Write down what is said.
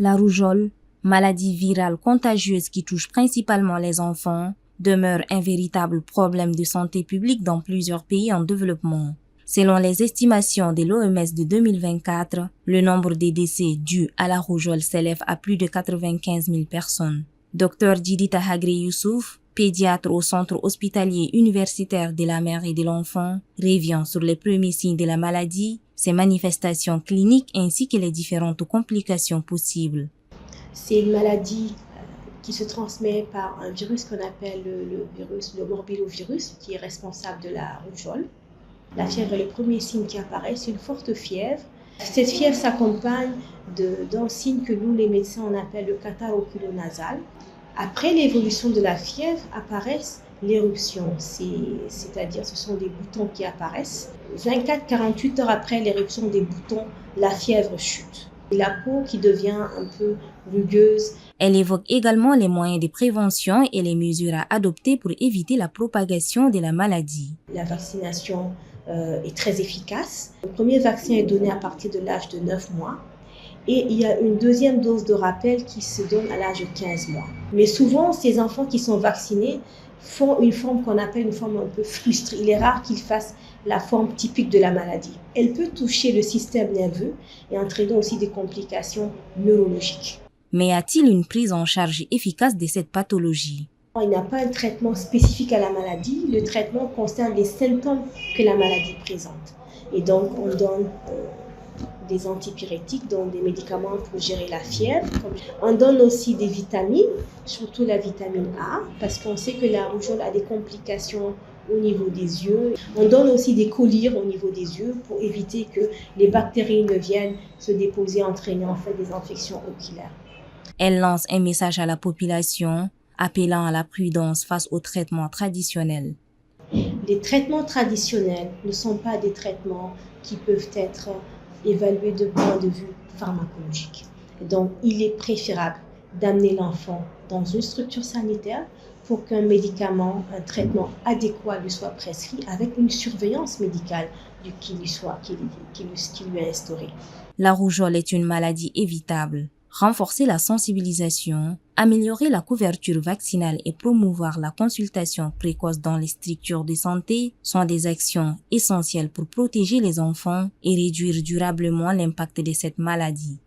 La rougeole, maladie virale contagieuse qui touche principalement les enfants, demeure un véritable problème de santé publique dans plusieurs pays en développement. Selon les estimations de l'OMS de 2024, le nombre de décès dus à la rougeole s'élève à plus de 95 000 personnes. Dr Djidita Hagri Youssouf, pédiatre au centre hospitalier universitaire de la mère et de l'enfant, revient sur les premiers signes de la maladie, ses manifestations cliniques ainsi que les différentes complications possibles. C'est une maladie qui se transmet par un virus qu'on appelle le morbillovirus, qui est responsable de la rougeole. La fièvre est le premier signe qui apparaît, c'est une forte fièvre. Cette fièvre s'accompagne d'un signe que nous, les médecins, on appelle le catarrhe oculonasal. Après l'évolution de la fièvre apparaissent l'éruption, c'est-à-dire ce sont des boutons qui apparaissent. 24-48 heures après l'éruption des boutons, la fièvre chute. La peau qui devient un peu rugueuse. Elle évoque également les moyens de prévention et les mesures à adopter pour éviter la propagation de la maladie. La vaccination est très efficace. Le premier vaccin est donné à partir de l'âge de 9 mois. Et il y a une deuxième dose de rappel qui se donne à l'âge de 15 mois. Mais souvent, ces enfants qui sont vaccinés font une forme qu'on appelle une forme un peu frustrée. Il est rare qu'ils fassent la forme typique de la maladie. Elle peut toucher le système nerveux et entraîner aussi des complications neurologiques. Mais y a-t-il une prise en charge efficace de cette pathologie? Il n'y a pas un traitement spécifique à la maladie. Le traitement concerne les symptômes que la maladie présente. Et donc, on donne des antipyrétiques, donc des médicaments pour gérer la fièvre. On donne aussi des vitamines, surtout la vitamine A, parce qu'on sait que la rougeole a des complications au niveau des yeux. On donne aussi des collyres au niveau des yeux pour éviter que les bactéries ne viennent se déposer, entraînant en fait des infections oculaires. Elle lance un message à la population, appelant à la prudence face aux traitements traditionnels. Les traitements traditionnels ne sont pas des traitements qui peuvent être évalués de point de vue pharmacologique. Donc, il est préférable d'amener l'enfant dans une structure sanitaire pour qu'un médicament, un traitement adéquat lui soit prescrit avec une surveillance médicale qui lui est instaurée. La rougeole est une maladie évitable. Renforcer la sensibilisation, améliorer la couverture vaccinale et promouvoir la consultation précoce dans les structures de santé sont des actions essentielles pour protéger les enfants et réduire durablement l'impact de cette maladie.